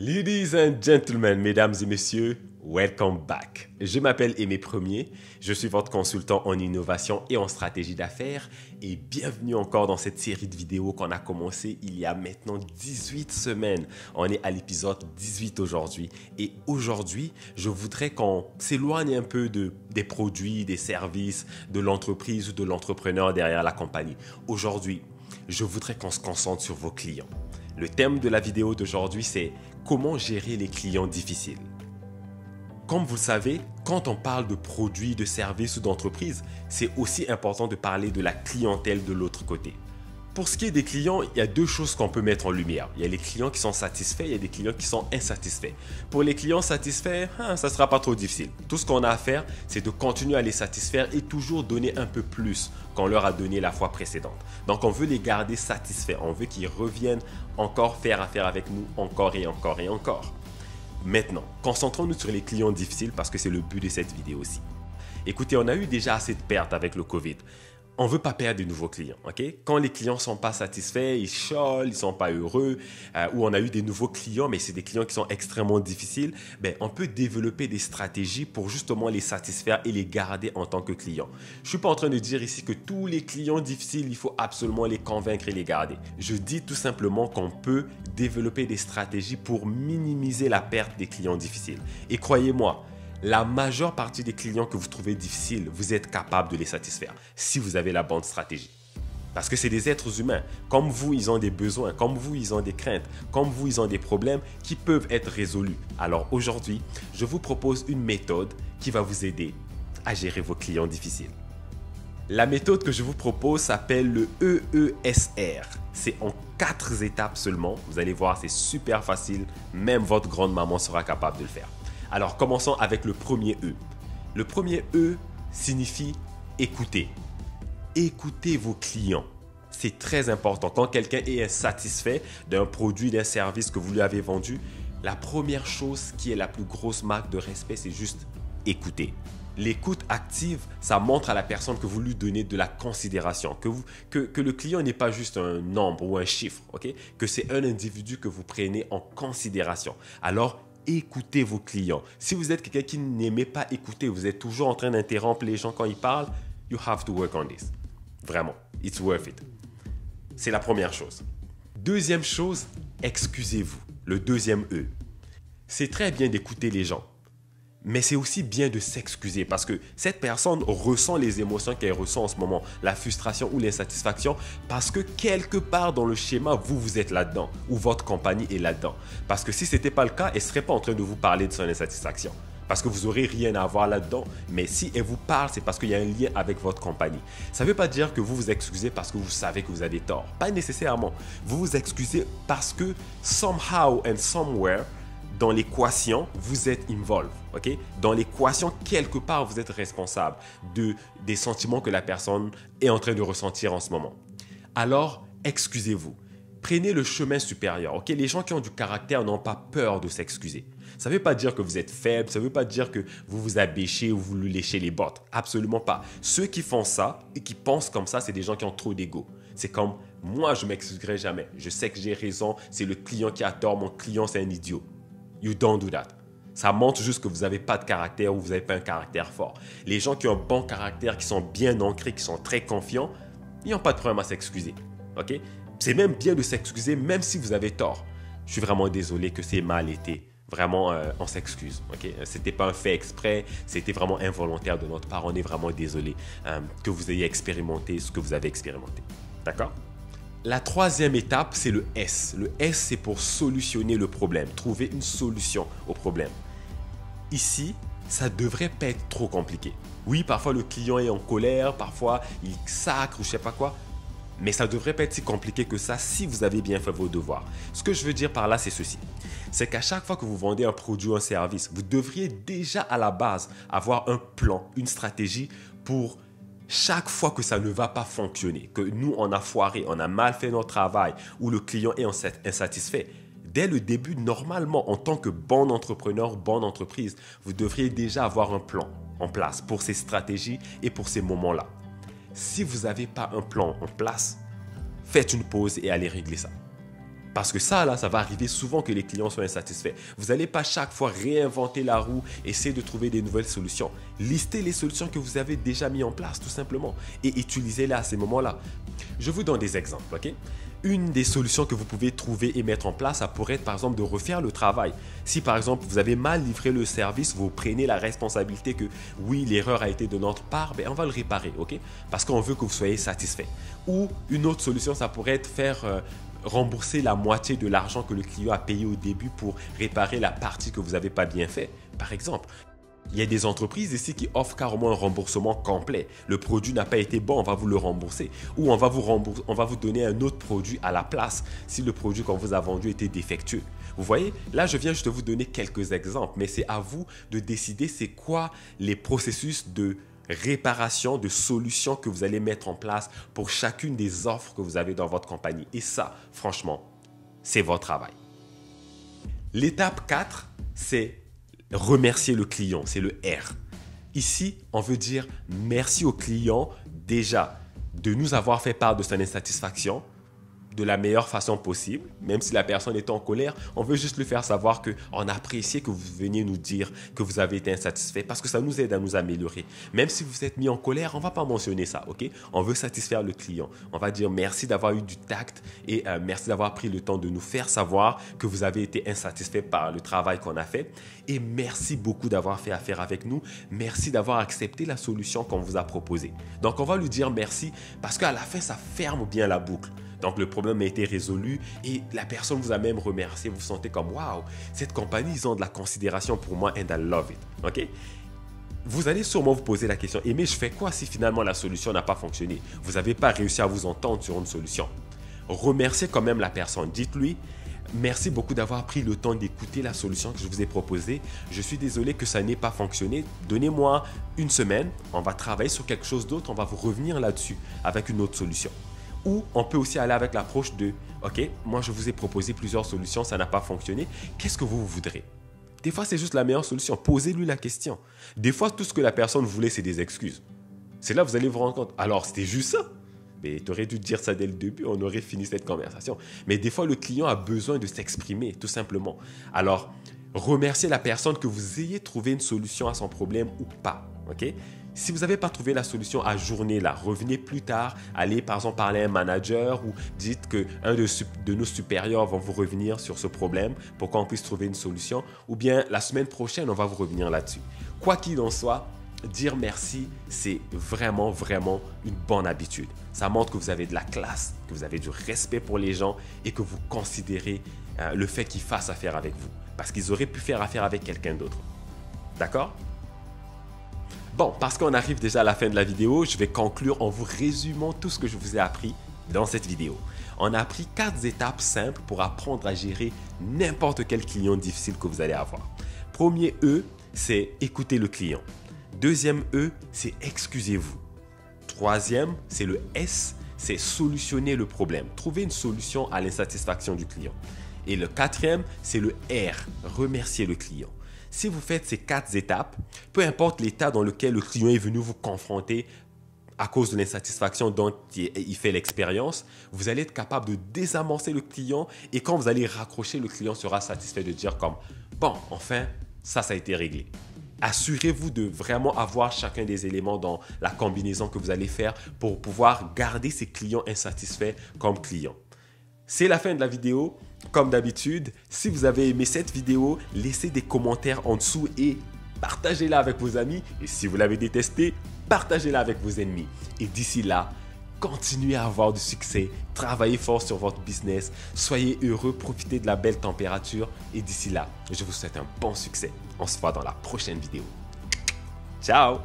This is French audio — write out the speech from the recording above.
Ladies and gentlemen, mesdames et messieurs, welcome back. Je m'appelle Aimé Premier, je suis votre consultant en innovation et en stratégie d'affaires et bienvenue encore dans cette série de vidéos qu'on a commencé il y a maintenant 18 semaines. On est à l'épisode 18 aujourd'hui et aujourd'hui, je voudrais qu'on s'éloigne un peu des produits, des services, de l'entreprise ou de l'entrepreneur derrière la compagnie. Aujourd'hui, je voudrais qu'on se concentre sur vos clients. Le thème de la vidéo d'aujourd'hui, c'est comment gérer les clients difficiles. Comme vous le savez, quand on parle de produits, de services ou d'entreprises, c'est aussi important de parler de la clientèle de l'autre côté. Pour ce qui est des clients, il y a deux choses qu'on peut mettre en lumière. Il y a les clients qui sont satisfaits, il y a des clients qui sont insatisfaits. Pour les clients satisfaits, ça ne sera pas trop difficile. Tout ce qu'on a à faire, c'est de continuer à les satisfaire et toujours donner un peu plus qu'on leur a donné la fois précédente. Donc, on veut les garder satisfaits. On veut qu'ils reviennent encore faire affaire avec nous encore et encore et encore. Maintenant, concentrons-nous sur les clients difficiles parce que c'est le but de cette vidéo aussi. Écoutez, on a eu déjà assez de pertes avec le Covid. On ne veut pas perdre de nouveaux clients. Okay? Quand les clients ne sont pas satisfaits, ils chiolent, ils ne sont pas heureux, ou on a eu des nouveaux clients, mais c'est des clients qui sont extrêmement difficiles, on peut développer des stratégies pour justement les satisfaire et les garder en tant que clients. Je ne suis pas en train de dire ici que tous les clients difficiles, il faut absolument les convaincre et les garder. Je dis tout simplement qu'on peut développer des stratégies pour minimiser la perte des clients difficiles. Et croyez-moi, la majeure partie des clients que vous trouvez difficiles, vous êtes capable de les satisfaire si vous avez la bonne stratégie. Parce que c'est des êtres humains. Comme vous, ils ont des besoins. Comme vous, ils ont des craintes. Comme vous, ils ont des problèmes qui peuvent être résolus. Alors aujourd'hui, je vous propose une méthode qui va vous aider à gérer vos clients difficiles. La méthode que je vous propose s'appelle le EESR. C'est en 4 étapes seulement. Vous allez voir, c'est super facile. Même votre grande maman sera capable de le faire. Alors, commençons avec le premier E. Le premier E signifie écouter. Écoutez vos clients. C'est très important. Quand quelqu'un est insatisfait d'un produit, d'un service que vous lui avez vendu, la première chose qui est la plus grosse marque de respect, c'est juste écouter. L'écoute active, ça montre à la personne que vous lui donnez de la considération, que le client n'est pas juste un nombre ou un chiffre, okay? Que c'est un individu que vous prenez en considération. Alors, écoutez vos clients. Si vous êtes quelqu'un qui n'aimait pas écouter, vous êtes toujours en train d'interrompre les gens quand ils parlent, you have to work on this. Vraiment, it's worth it. C'est la première chose. Deuxième chose, excusez-vous. Le deuxième E. C'est très bien d'écouter les gens, mais c'est aussi bien de s'excuser parce que cette personne ressent les émotions qu'elle ressent en ce moment, la frustration ou l'insatisfaction, parce que quelque part dans le schéma, vous êtes là-dedans ou votre compagnie est là-dedans. Parce que si ce n'était pas le cas, elle ne serait pas en train de vous parler de son insatisfaction. Parce que vous n'aurez rien à voir là-dedans. Mais si elle vous parle, c'est parce qu'il y a un lien avec votre compagnie. Ça ne veut pas dire que vous vous excusez parce que vous savez que vous avez tort. Pas nécessairement. Vous vous excusez parce que somehow and somewhere, dans l'équation, vous êtes involved. Okay? Dans l'équation, quelque part, vous êtes responsable des sentiments que la personne est en train de ressentir en ce moment. Alors, excusez-vous. Prenez le chemin supérieur. Okay? Les gens qui ont du caractère n'ont pas peur de s'excuser. Ça ne veut pas dire que vous êtes faible, ça ne veut pas dire que vous vous abêchez ou vous lui léchez les bottes. Absolument pas. Ceux qui font ça et qui pensent comme ça, c'est des gens qui ont trop d'ego. C'est comme, moi, je ne m'excuserai jamais. Je sais que j'ai raison, c'est le client qui a tort, mon client, c'est un idiot. You don't do that. Ça montre juste que vous n'avez pas de caractère ou vous n'avez pas un caractère fort. Les gens qui ont un bon caractère, qui sont bien ancrés, qui sont très confiants, ils n'ont pas de problème à s'excuser. Okay? C'est même bien de s'excuser même si vous avez tort. Je suis vraiment désolé que c'est mal été. Vraiment, on s'excuse. Okay? Ce n'était pas un fait exprès, c'était vraiment involontaire de notre part. On est vraiment désolé que vous ayez expérimenté ce que vous avez expérimenté. D'accord? La troisième étape, c'est le S. Le S, c'est pour solutionner le problème, trouver une solution au problème. Ici, ça ne devrait pas être trop compliqué. Oui, parfois le client est en colère, parfois il sacre ou je ne sais pas quoi, mais ça ne devrait pas être si compliqué que ça si vous avez bien fait vos devoirs. Ce que je veux dire par là, c'est ceci. C'est qu'à chaque fois que vous vendez un produit ou un service, vous devriez déjà à la base avoir un plan, une stratégie pour chaque fois que ça ne va pas fonctionner, que nous, on a foiré, on a mal fait notre travail ou le client est insatisfait, dès le début, normalement, en tant que bon entrepreneur, bonne entreprise, vous devriez déjà avoir un plan en place pour ces stratégies et pour ces moments-là. Si vous n'avez pas un plan en place, faites une pause et allez régler ça. Parce que ça, là, ça va arriver souvent que les clients soient insatisfaits. Vous n'allez pas chaque fois réinventer la roue, essayer de trouver des nouvelles solutions. Listez les solutions que vous avez déjà mis en place, tout simplement, et utilisez-les à ces moments-là. Je vous donne des exemples, ok? Une des solutions que vous pouvez trouver et mettre en place, ça pourrait être par exemple de refaire le travail. Si par exemple vous avez mal livré le service, vous prenez la responsabilité que oui, l'erreur a été de notre part, ben on va le réparer, ok? Parce qu'on veut que vous soyez satisfait. Ou une autre solution, ça pourrait être faire rembourser la moitié de l'argent que le client a payé au début pour réparer la partie que vous n'avez pas bien fait, par exemple. Il y a des entreprises ici qui offrent carrément un remboursement complet. Le produit n'a pas été bon, on va vous le rembourser. Ou on va vous donner un autre produit à la place si le produit qu'on vous a vendu était défectueux. Vous voyez, là je viens juste de vous donner quelques exemples, mais c'est à vous de décider c'est quoi les processus de réparation, de solutions que vous allez mettre en place pour chacune des offres que vous avez dans votre compagnie. Et ça, franchement, c'est votre travail. L'étape 4, c'est remercier le client, c'est le R. Ici, on veut dire merci au client déjà de nous avoir fait part de son insatisfaction de la meilleure façon possible, même si la personne est en colère, on veut juste lui faire savoir qu'on apprécie que vous veniez nous dire que vous avez été insatisfait parce que ça nous aide à nous améliorer. Même si vous êtes mis en colère, on ne va pas mentionner ça, ok? On veut satisfaire le client. On va dire merci d'avoir eu du tact et merci d'avoir pris le temps de nous faire savoir que vous avez été insatisfait par le travail qu'on a fait et merci beaucoup d'avoir fait affaire avec nous. Merci d'avoir accepté la solution qu'on vous a proposée. Donc, on va lui dire merci parce qu'à la fin, ça ferme bien la boucle. Donc, le problème a été résolu et la personne vous a même remercié. Vous vous sentez comme « Wow, cette compagnie, ils ont de la considération pour moi and I love it. » Ok? Vous allez sûrement vous poser la question « Mais je fais quoi si finalement la solution n'a pas fonctionné? » Vous n'avez pas réussi à vous entendre sur une solution. Remerciez quand même la personne. Dites-lui « Merci beaucoup d'avoir pris le temps d'écouter la solution que je vous ai proposée. Je suis désolé que ça n'ait pas fonctionné. Donnez-moi une semaine. On va travailler sur quelque chose d'autre. On va vous revenir là-dessus avec une autre solution. » Ou on peut aussi aller avec l'approche de « Ok, moi je vous ai proposé plusieurs solutions, ça n'a pas fonctionné. Qu'est-ce que vous voudrez ?» Des fois, c'est juste la meilleure solution. Posez-lui la question. Des fois, tout ce que la personne voulait, c'est des excuses. C'est là que vous allez vous rendre compte. Alors, c'était juste ça. Mais tu aurais dû dire ça dès le début, on aurait fini cette conversation. Mais des fois, le client a besoin de s'exprimer, tout simplement. Alors, remerciez la personne que vous ayez trouvé une solution à son problème ou pas. Ok? Si vous n'avez pas trouvé la solution, ajournez-la. Revenez plus tard, allez par exemple parler à un manager ou dites qu'un de nos supérieurs va vous revenir sur ce problème pour qu'on puisse trouver une solution. Ou bien la semaine prochaine, on va vous revenir là-dessus. Quoi qu'il en soit, dire merci, c'est vraiment, vraiment une bonne habitude. Ça montre que vous avez de la classe, que vous avez du respect pour les gens et que vous considérez le fait qu'ils fassent affaire avec vous. Parce qu'ils auraient pu faire affaire avec quelqu'un d'autre. D'accord ? Bon, parce qu'on arrive déjà à la fin de la vidéo, je vais conclure en vous résumant tout ce que je vous ai appris dans cette vidéo. On a appris 4 étapes simples pour apprendre à gérer n'importe quel client difficile que vous allez avoir. Premier E, c'est écouter le client. Deuxième E, c'est excusez-vous. Troisième, c'est le S, c'est solutionner le problème. Trouver une solution à l'insatisfaction du client. Et le quatrième, c'est le R, remercier le client. Si vous faites ces 4 étapes, peu importe l'état dans lequel le client est venu vous confronter à cause de l'insatisfaction dont il fait l'expérience, vous allez être capable de désamorcer le client et quand vous allez raccrocher, le client sera satisfait de dire comme « Bon, enfin, ça a été réglé ». Assurez-vous de vraiment avoir chacun des éléments dans la combinaison que vous allez faire pour pouvoir garder ces clients insatisfaits comme clients. C'est la fin de la vidéo. Comme d'habitude, si vous avez aimé cette vidéo, laissez des commentaires en dessous et partagez-la avec vos amis. Et si vous l'avez détesté, partagez-la avec vos ennemis. Et d'ici là, continuez à avoir du succès, travaillez fort sur votre business, soyez heureux, profitez de la belle température. Et d'ici là, je vous souhaite un bon succès. On se voit dans la prochaine vidéo. Ciao!